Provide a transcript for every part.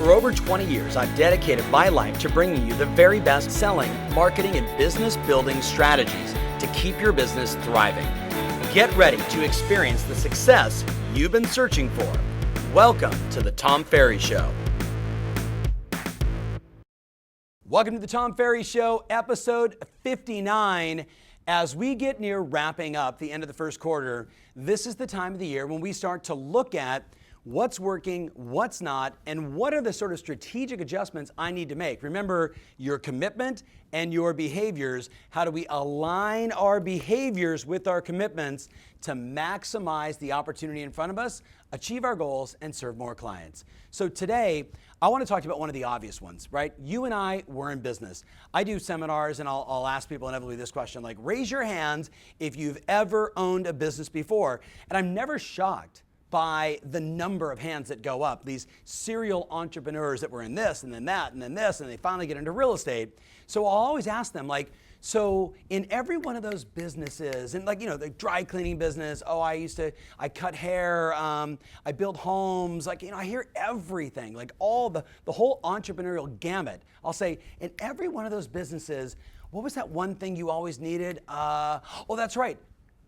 For over 20 years, I've dedicated my life to bringing you the very best selling, marketing, and business building strategies to keep your business thriving. Get ready to experience the success you've been searching for. Welcome to the Tom Ferry Show. Welcome to the Tom Ferry Show, episode 59. As we get near wrapping up the end of the first quarter, this is the time of the year when we start to look at what's working, what's not, and what are the sort of strategic adjustments I need to make. Remember, your commitment and your behaviors. How do we align our behaviors with our commitments to maximize the opportunity in front of us, achieve our goals, and serve more clients? So today, I want to talk to you about one of the obvious ones, right? You and I, we're in business. I do seminars and I'll ask people inevitably this question, like, raise your hands if you've ever owned a business before. And I'm never shocked by the number of hands that go up. These serial entrepreneurs that were in this and then that and then this, and they finally get into real estate. So I'll always ask them, like, so in every one of those businesses, and like, you know, the dry cleaning business, I cut hair, I build homes, like, you know, I hear everything, like all the whole entrepreneurial gamut. I'll say, in every one of those businesses, what was that one thing you always needed? Oh, that's right.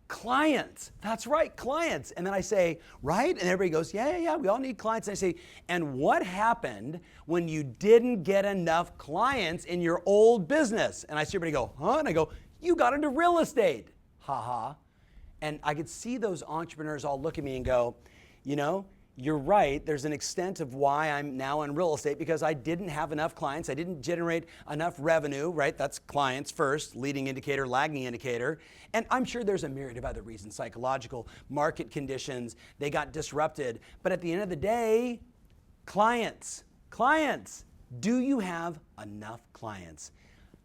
Clients. That's right, clients. And then I say, right? And everybody goes, yeah, we all need clients. And I say, and what happened when you didn't get enough clients in your old business? And I see everybody go, huh? And I go, you got into real estate. Ha ha. And I could see those entrepreneurs all look at me and go, you know, you're right. There's an extent of why I'm now in real estate, because I didn't have enough clients. I didn't generate enough revenue, right? That's clients first, leading indicator, lagging indicator. And I'm sure there's a myriad of other reasons, psychological, market conditions, they got disrupted. But at the end of the day, clients, do you have enough clients?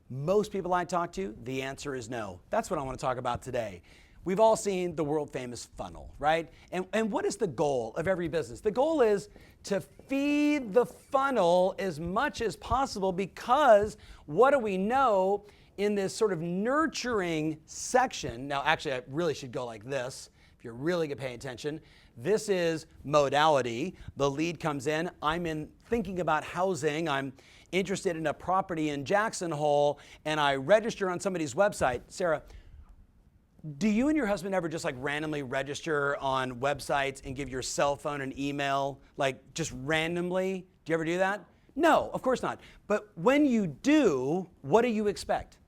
Most people I talk to, the answer is no. That's what I want to talk about today. We've all seen the world famous funnel, right? And what is the goal of every business? The goal is to feed the funnel as much as possible, because what do we know in this sort of nurturing section? Now, actually, I really should go like this if you're really going to pay attention. This is modality. The lead comes in. I'm thinking about housing. I'm interested in a property in Jackson Hole, and I register on somebody's website. Sarah, do you and your husband ever just like randomly register on websites and give your cell phone and email, like just randomly? Do you ever do that? No, of course not. But when you do, what do you expect?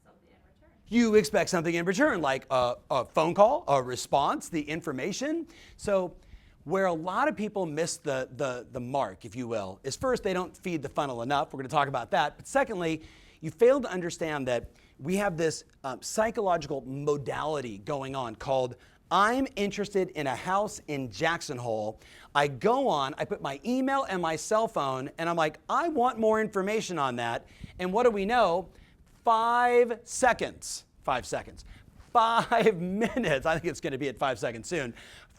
Something in return. You expect something in return, like a phone call, a response, the information. So where a lot of people miss the mark, if you will, is first, they don't feed the funnel enough. We're going to talk about that. But secondly, you fail to understand that we have this psychological modality going on called, I'm interested in a house in Jackson Hole. I go on, I put my email and my cell phone, and I'm like, I want more information on that. And what do we know? 5 seconds. 5 seconds. 5 minutes. I think it's going to be at 5 seconds soon.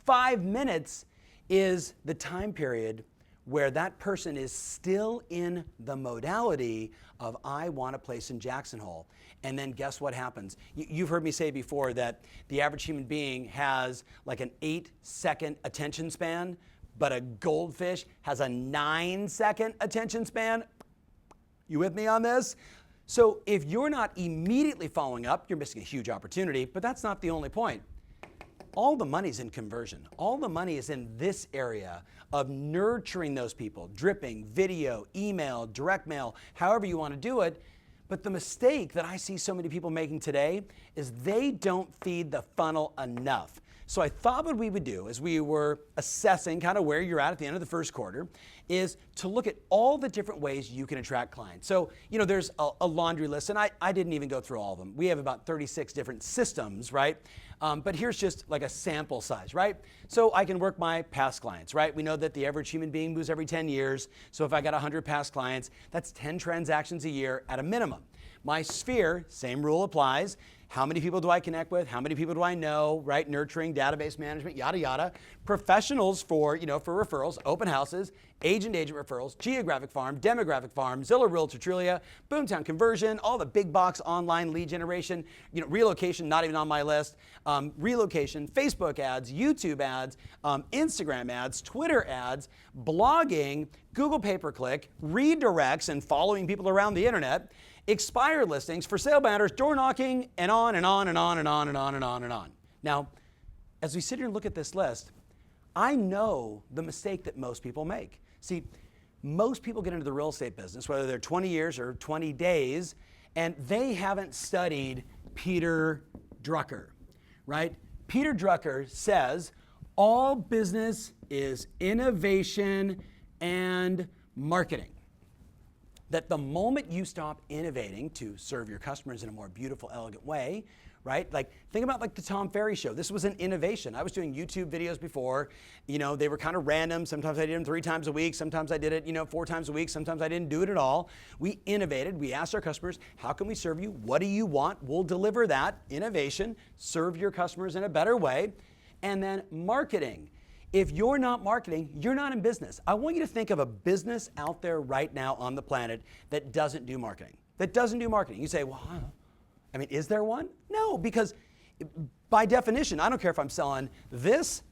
5 minutes is the time period where that person is still in the modality of, I want a place in Jackson Hole. And then guess what happens? You've heard me say before that the average human being has like an 8-second attention span, but a goldfish has a 9-second attention span. You with me on this? So if you're not immediately following up, you're missing a huge opportunity, but that's not the only point. All the money's in conversion. All the money is in this area of nurturing those people, dripping, video, email, direct mail, however you want to do it. But the mistake that I see so many people making today is they don't feed the funnel enough. So I thought what we would do, as we were assessing kind of where you're at the end of the first quarter, is to look at all the different ways you can attract clients. So, you know, there's a laundry list, and I didn't even go through all of them. We have about 36 different systems, right? But here's just like a sample size, right? So I can work my past clients, right? We know that the average human being moves every 10 years. So if I got 100 past clients, that's 10 transactions a year at a minimum. My sphere, same rule applies. How many people do I connect with? How many people do I know, right? Nurturing, database management, yada, yada. Professionals for referrals, open houses, agent-to-agent referrals, geographic farm, demographic farm, Zillow Realtor Trulia, Boomtown Conversion, all the big box online lead generation, relocation, not even on my list, relocation, Facebook ads, YouTube ads, Instagram ads, Twitter ads, blogging, Google pay-per-click, redirects and following people around the internet, expired listings, for sale banners, door knocking, and on and on and on and on and on and on and on. Now, as we sit here and look at this list, I know the mistake that most people make. See, most people get into the real estate business, whether they're 20 years or 20 days, and they haven't studied Peter Drucker, right? Peter Drucker says, all business is innovation and marketing. That the moment you stop innovating to serve your customers in a more beautiful, elegant way, right? Like, think about like the Tom Ferry show. This was an innovation. I was doing YouTube videos before. They were kind of random. Sometimes I did them 3 times a week. Sometimes I did it, 4 times a week. Sometimes I didn't do it at all. We innovated. We asked our customers, how can we serve you? What do you want? We'll deliver that innovation, serve your customers in a better way. And then marketing. If you're not marketing, you're not in business. I want you to think of a business out there right now on the planet that doesn't do marketing. You say, well, is there one? No, because by definition, I don't care if I'm selling this,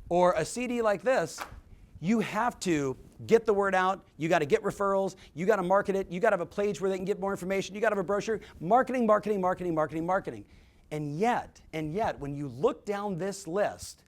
or a CD like this, you have to get the word out. You got to get referrals. You got to market it. You got to have a page where they can get more information. You got to have a brochure. Marketing. And yet, when you look down this list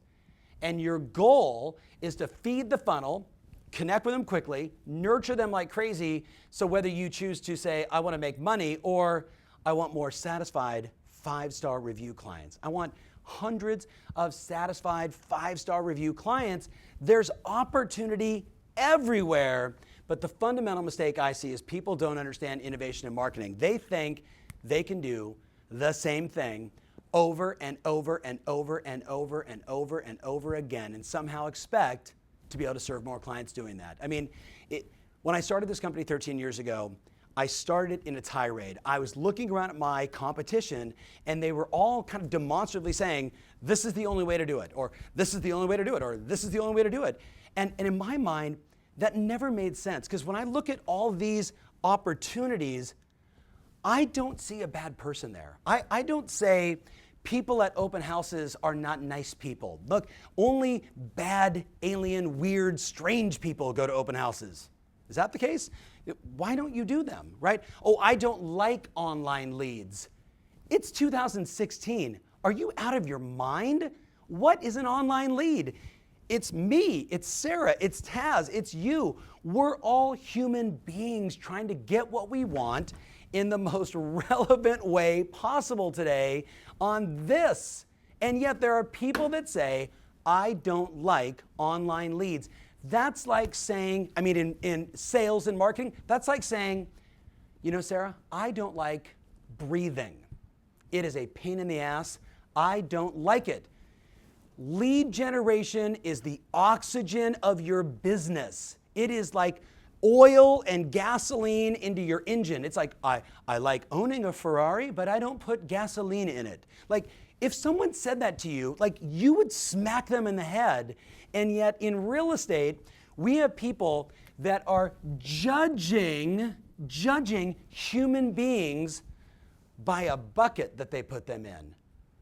and your goal is to feed the funnel, connect with them quickly, nurture them like crazy, so whether you choose to say, I want to make money, or I want more satisfied 5-star review clients. I want hundreds of satisfied 5-star review clients. There's opportunity everywhere, but the fundamental mistake I see is people don't understand innovation and marketing. They think they can do the same thing over and over and over and over and over and over again, and somehow expect to be able to serve more clients doing that. When I started this company 13 years ago, I started in a tirade. I was looking around at my competition, and they were all kind of demonstratively saying, this is the only way to do it, or this is the only way to do it, or this is the only way to do it. And in my mind, that never made sense, because when I look at all these opportunities, I don't see a bad person there. I don't say people at open houses are not nice people. Look, only bad, alien, weird, strange people go to open houses. Is that the case? Why don't you do them, right? Oh, I don't like online leads. It's 2016. Are you out of your mind? What is an online lead? It's me, it's Sarah, it's Taz, it's you. We're all human beings trying to get what we want in the most relevant way possible today on this. And yet there are people that say, I don't like online leads. That's like saying, in sales and marketing, that's like saying, Sarah, I don't like breathing. It is a pain in the ass. I don't like it. Lead generation is the oxygen of your business. It is like oil and gasoline into your engine. It's like, I like owning a Ferrari, but I don't put gasoline in it. Like, if someone said that to you, like, you would smack them in the head. And yet in real estate, we have people that are judging human beings by a bucket that they put them in.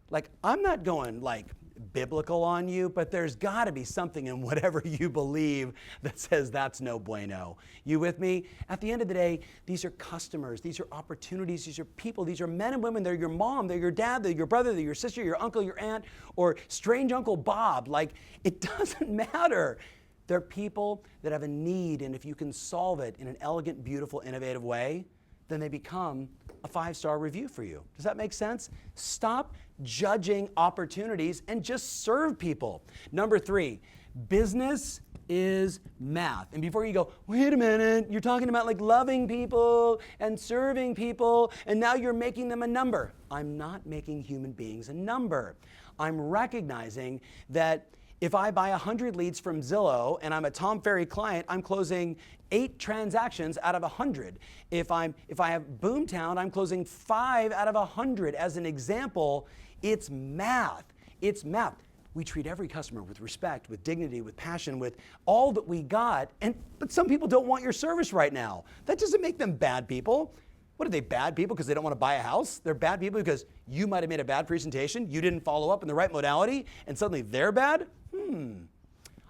Like, I'm not going like biblical on you, but there's got to be something in whatever you believe that says that's no bueno. You with me? At the end of the day, these are customers, these are opportunities, these are people, these are men and women. They're your mom, they're your dad, they're your brother, they're your sister, your uncle, your aunt, or strange Uncle Bob. Like, it doesn't matter. They're people that have a need, and if you can solve it in an elegant, beautiful, innovative way, then they become a 5-star review for you. Does that make sense? Stop judging opportunities and just serve people. Number 3, business is math. And before you go, wait a minute, you're talking about like loving people and serving people, and now you're making them a number. I'm not making human beings a number. I'm recognizing that If I buy 100 leads from Zillow and I'm a Tom Ferry client, I'm closing 8 transactions out of 100. If I have Boomtown, I'm closing 5 out of 100. As an example, it's math. It's math. We treat every customer with respect, with dignity, with passion, with all that we got. But some people don't want your service right now. That doesn't make them bad people. What are they, bad people because they don't want to buy a house? They're bad people because you might have made a bad presentation, you didn't follow up in the right modality, and suddenly they're bad?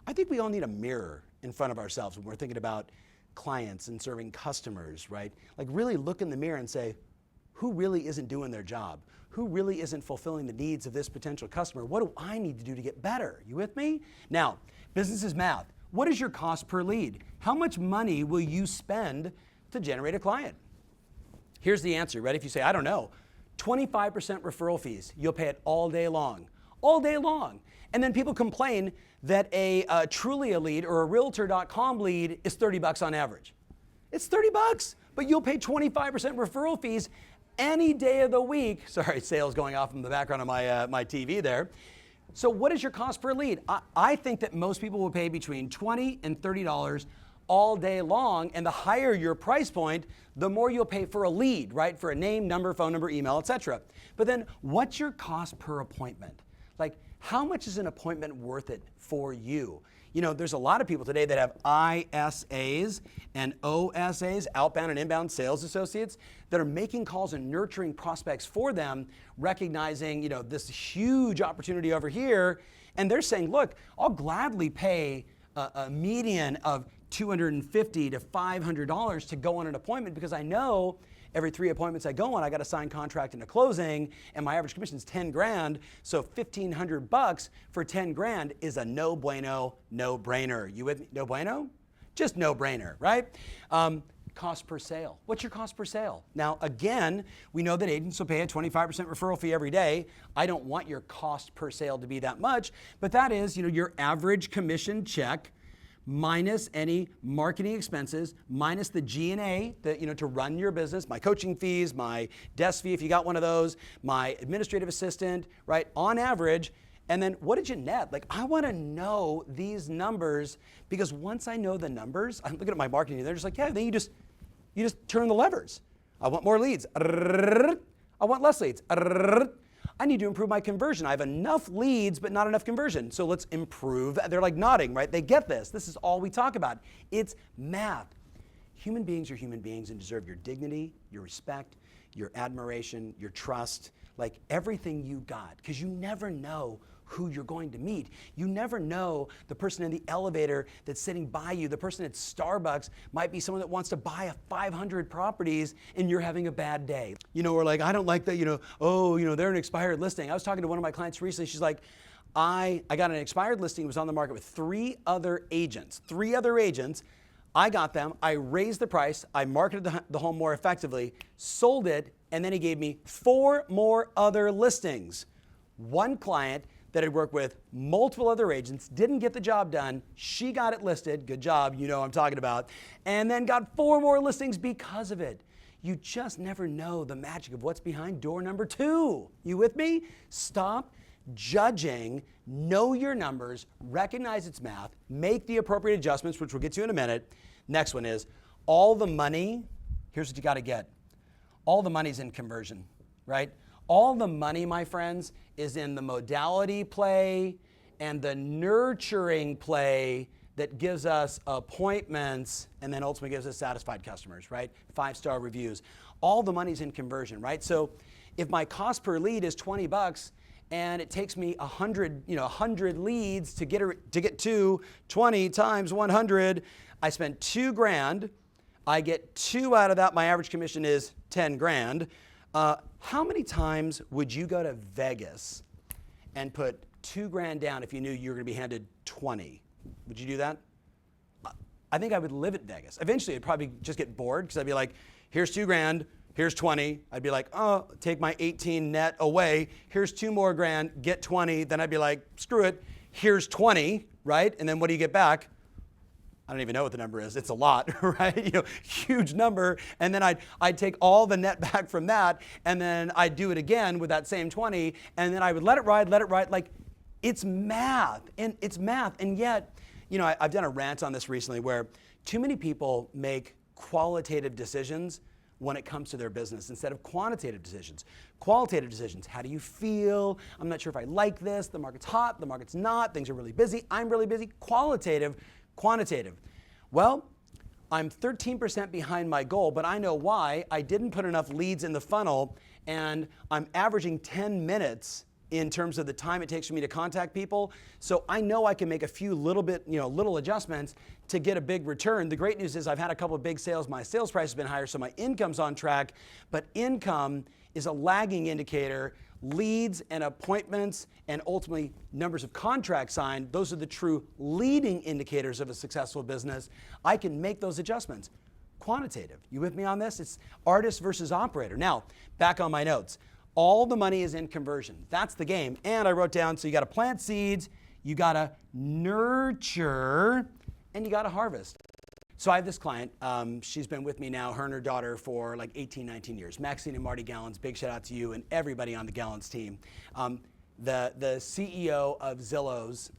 I think we all need a mirror in front of ourselves when we're thinking about clients and serving customers, right? Like really look in the mirror and say, who really isn't doing their job? Who really isn't fulfilling the needs of this potential customer? What do I need to do to get better? You with me? Now, business is math. What is your cost per lead? How much money will you spend to generate a client? Here's the answer. Ready? If you say, I don't know, 25% referral fees. You'll pay it all day long. All day long. And then people complain that a Trulia lead or a Realtor.com lead is $30 on average. It's $30, but you'll pay 25% referral fees any day of the week. Sorry, sales going off in the background of my TV there. So what is your cost per lead? I think that most people will pay between $20 and $30 all day long, and the higher your price point, the more you'll pay for a lead, right? For a name, number, phone number, email, etc. But then what's your cost per appointment? Like, how much is an appointment worth it for you? You know, there's a lot of people today that have ISAs and OSAs, outbound and inbound sales associates, that are making calls and nurturing prospects for them, recognizing, you know, this huge opportunity over here. And they're saying, look, I'll gladly pay a median of $250 to $500 to go on an appointment because I know every 3 appointments I go on, I got a signed contract and a closing, and my average commission is 10 grand. So $1,500 for 10 grand is a no bueno, no brainer. You with me? No bueno? Just no brainer, right? Cost per sale. What's your cost per sale? Now, again, we know that agents will pay a 25% referral fee every day. I don't want your cost per sale to be that much, but that is, you know, your average commission check minus any marketing expenses, minus the G&A that, you know, to run your business, my coaching fees, my desk fee if you got one of those, my administrative assistant, right? On average. And then what did you net? Like, I want to know these numbers because once I know the numbers, I'm looking at my marketing, they're just like, yeah, then you just turn the levers. I want more leads. I want less leads. I need to improve my conversion. I have enough leads, but not enough conversion. So let's improve. They're like nodding, right? They get this. This is all we talk about. It's math. Human beings are human beings and deserve your dignity, your respect, your admiration, your trust, like everything you got, because you never know who you're going to meet. You never know the person in the elevator that's sitting by you. The person at Starbucks might be someone that wants to buy 500 properties and you're having a bad day. You know, or like, I don't like that, you know, oh, you know, they're an expired listing. I was talking to one of my clients recently. She's like, I got an expired listing. It was on the market with 3 other agents. 3 other agents. I got them. I raised the price. I marketed the home more effectively, sold it, and then he gave me 4 more other listings. One client that had worked with multiple other agents, didn't get the job done. She got it listed. Good job, you know what I'm talking about. And then got 4 more listings because of it. You just never know the magic of what's behind door number 2. You with me? Stop judging, know your numbers, recognize its math, make the appropriate adjustments, which we'll get to in a minute. Next one is all the money. Here's what you got to get. All the money's in conversion, right? All the money, my friends, is in the modality play and the nurturing play that gives us appointments and then ultimately gives us satisfied customers, right? 5-star reviews. All the money's in conversion, right? So if my cost per lead is $20 and it takes me 100 leads to get to 20 times 100, I spend 2 grand. I get 2 out of that. My average commission is 10 grand. How many times would you go to Vegas and put 2 grand down if you knew you were going to be handed 20? Would you do that? I think I would live at Vegas. Eventually, I'd probably just get bored because I'd be like, here's 2 grand, here's 20. I'd be like, oh, take my 18 net away. Here's 2 more grand, get 20. Then I'd be like, screw it, here's 20, right? And then what do you get back? I don't even know what the number is. It's a lot, right? You know, huge number. And then I'd take all the net back from that, and then I'd do it again with that same 20, and then I would let it ride. Like, It's math, and it's math. And yet, I've done a rant on this recently where too many people make qualitative decisions when it comes to their business instead of quantitative decisions. Qualitative decisions, how do you feel? I'm not sure if I like this. The market's hot, the market's not, things are really busy, I'm really busy. Qualitative, quantitative. Well, I'm 13% behind my goal, but I know why. I didn't put enough leads in the funnel, and I'm averaging 10 minutes in terms of the time it takes for me to contact people. So I know I can make a few little adjustments to get a big return. The great news is I've had a couple of big sales. My sales price has been higher, so my income's on track. But income is a lagging indicator. Leads and appointments and ultimately numbers of contracts signed, those are the true leading indicators of a successful business. I can make those adjustments. Quantitative. You with me on this? It's artist versus operator. Now, back on my notes. All the money is in conversion. That's the game. And I wrote down, so you got to plant seeds, you got to nurture, and you got to harvest. So I have this client. She's been with me now, her and her daughter, for like 18, 19 years. Maxine and Marty Gallons, big shout out to you and everybody on the Gallons team. The CEO of Zillow's,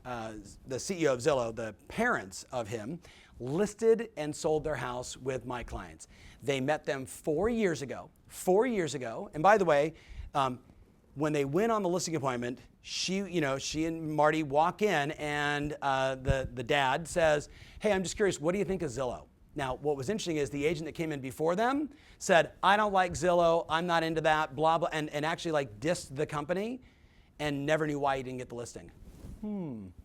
the parents of him, listed and sold their house with my clients. They met them 4 years ago. 4 years ago. And by the way, when they went on the listing appointment, she and Marty walk in, and the dad says, "Hey, I'm just curious, what do you think of Zillow?" Now, what was interesting is the agent that came in before them said, "I don't like Zillow, I'm not into that, blah, blah," and actually dissed the company and never knew why he didn't get the listing.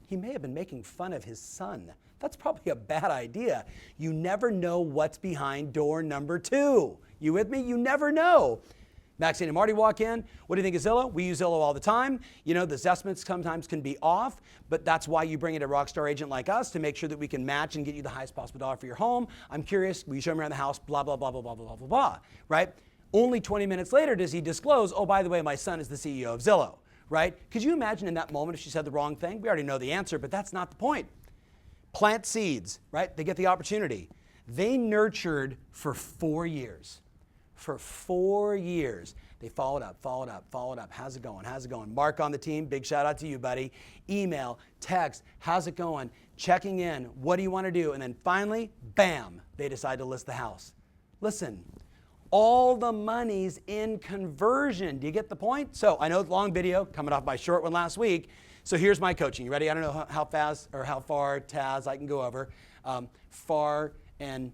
He may have been making fun of his son. That's probably a bad idea. You never know what's behind door number 2. You with me? You never know. Maxine and Marty walk in. What do you think of Zillow? We use Zillow all the time. The assessments sometimes can be off, but that's why you bring in a rockstar agent like us to make sure that we can match and get you the highest possible dollar for your home. I'm curious. Will you show me around the house? Blah, blah, blah, blah, blah, blah, blah, blah, right? Only 20 minutes later does he disclose, oh, by the way, my son is the CEO of Zillow, right? Could you imagine in that moment if she said the wrong thing? We already know the answer, but that's not the point. Plant seeds, right? They get the opportunity. They nurtured for 4 years. For 4 years. They followed up. How's it going? How's it going? Mark on the team, big shout out to you, buddy. Email, text, how's it going? Checking in, what do you want to do? And then finally, bam, they decide to list the house. Listen, all the money's in conversion. Do you get the point? So I know it's a long video, coming off my short one last week. So here's my coaching. You ready? I don't know how fast or how far, Taz, I can go over. Far and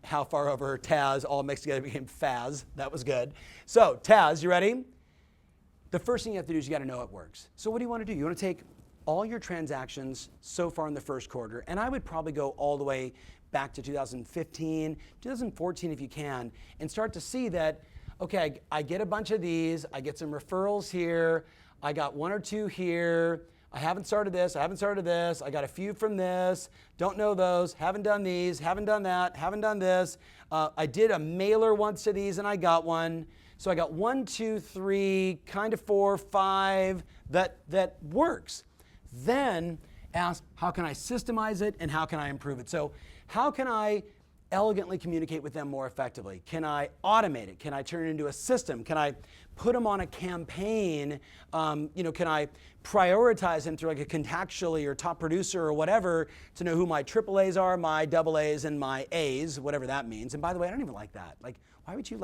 how far over Taz all mixed together became Faz. That was good. So Taz, you ready? The first thing you have to do is you got to know it works. So what do you want to do? You want to take all your transactions so far in the first quarter, and I would probably go all the way back to 2015, 2014 if you can, and start to see that, okay, I get a bunch of these, I get some referrals here, I got 1 or 2 here, I haven't started this, I got a few from this, don't know those, haven't done these, haven't done that, haven't done this. I did a mailer once to these and I got one. So I got 1, 2, 3, kind of 4, 5 that works. Then ask, how can I systemize it and how can I improve it? So how can I elegantly communicate with them more effectively? Can I automate it? Can I turn it into a system? Can I put them on a campaign? Can I prioritize them through like a contactually or top producer or whatever to know who my AAAs are, my AAs, and my A's, whatever that means. And by the way, I don't even like that. Like, why would you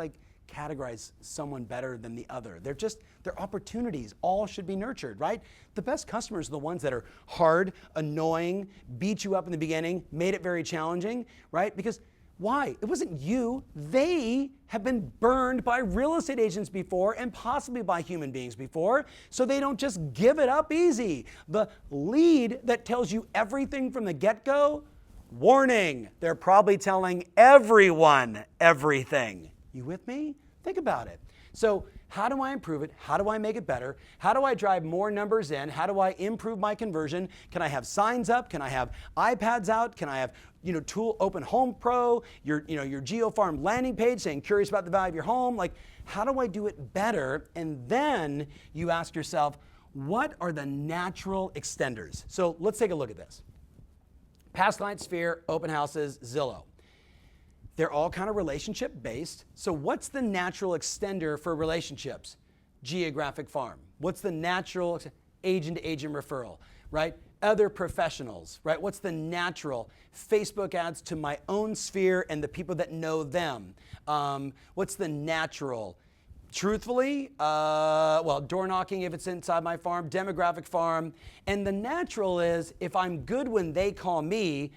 categorize someone better than the other? They're opportunities. All should be nurtured, right? The best customers are the ones that are hard, annoying, beat you up in the beginning, made it very challenging, right? Because why? It wasn't you. They have been burned by real estate agents before and possibly by human beings before, so they don't just give it up easy. The lead that tells you everything from the get-go, warning, they're probably telling everyone everything. You with me? Think about it. So how do I improve it? How do I make it better? How do I drive more numbers in? How do I improve my conversion? Can I have signs up? Can I have iPads out? Can I have tool Open Home Pro, your GeoFarm landing page saying curious about the value of your home? Like, how do I do it better? And then you ask yourself, what are the natural extenders? So let's take a look at this. Past Client Sphere, open houses, Zillow. They're all kind of relationship based. So what's the natural extender for relationships? Geographic farm. What's the natural? agent-to-agent referral, right? Other professionals, right? What's the natural? Facebook ads to my own sphere and the people that know them. What's the natural? Truthfully, well, door knocking if it's inside my farm, demographic farm. And the natural is if I'm good when they call me,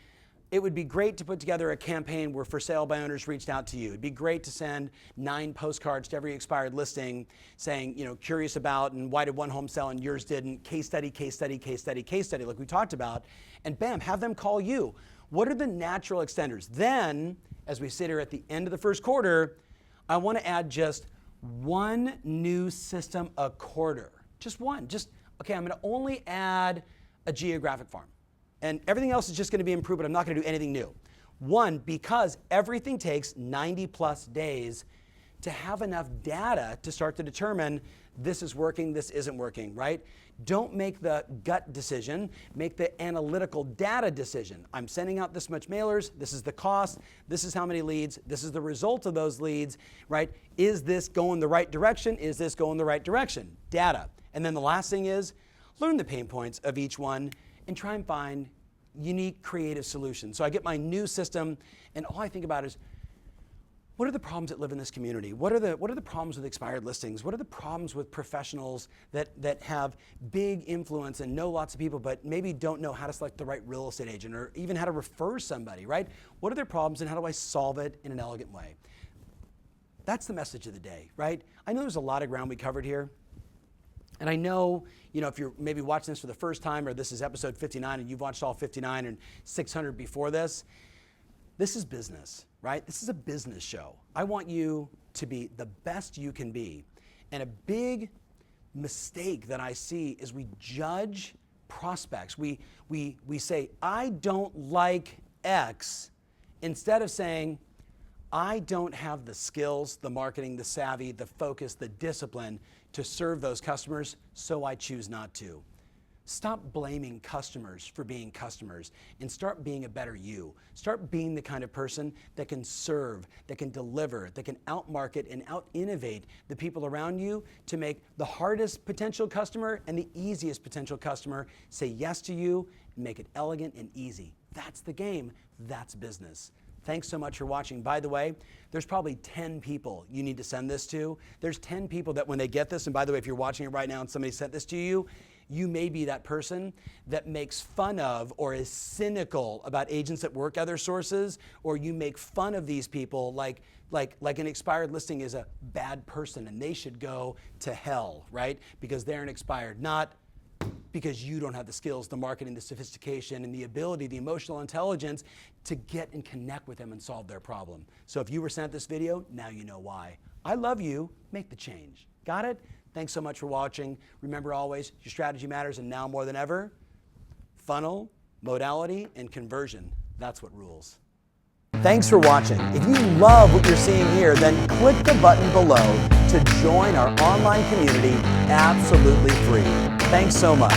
it would be great to put together a campaign where for sale by owners reached out to you. It'd be great to send 9 postcards to every expired listing saying, curious about and why did one home sell and yours didn't, case study, case study, case study, case study, like we talked about, and bam, have them call you. What are the natural extenders? Then, as we sit here at the end of the first quarter, I want to add just one new system a quarter. Just one. Okay, I'm going to only add a geographic farm. And everything else is just going to be improved, but I'm not going to do anything new. One, because everything takes 90 plus days to have enough data to start to determine this is working, this isn't working, right? Don't make the gut decision, make the analytical data decision. I'm sending out this much mailers, this is the cost, this is how many leads, this is the result of those leads, right? Is this going the right direction? Is this going the right direction? Data. And then the last thing is learn the pain points of each one and try and find unique, creative solutions. So I get my new system, and all I think about is, what are the problems that live in this community? What are the problems with expired listings? What are the problems with professionals that have big influence and know lots of people, but maybe don't know how to select the right real estate agent or even how to refer somebody, right? What are their problems and how do I solve it in an elegant way? That's the message of the day, right? I know there's a lot of ground we covered here. And I know, if you're maybe watching this for the first time or this is episode 59 and you've watched all 59 and 600 before this is business, right? This is a business show. I want you to be the best you can be. And a big mistake that I see is we judge prospects. We say, I don't like X, instead of saying, I don't have the skills, the marketing, the savvy, the focus, the discipline to serve those customers, so I choose not to. Stop blaming customers for being customers and start being a better you. Start being the kind of person that can serve, that can deliver, that can outmarket and out-innovate the people around you to make the hardest potential customer and the easiest potential customer say yes to you and make it elegant and easy. That's the game. That's business. Thanks so much for watching. By the way, there's probably 10 people you need to send this to. There's 10 people that when they get this, and by the way, if you're watching it right now and somebody sent this to you, you may be that person that makes fun of or is cynical about agents that work other sources, or you make fun of these people like an expired listing is a bad person and they should go to hell, right? Because they're an expired, not because you don't have the skills, the marketing, the sophistication, and the ability, the emotional intelligence to get and connect with them and solve their problem. So if you were sent this video, now you know why. I love you. Make the change. Got it? Thanks so much for watching. Remember always, your strategy matters, and now more than ever, funnel, modality, and conversion. That's what rules. Thanks for watching. If you love what you're seeing here, then click the button below to join our online community absolutely free. Thanks so much.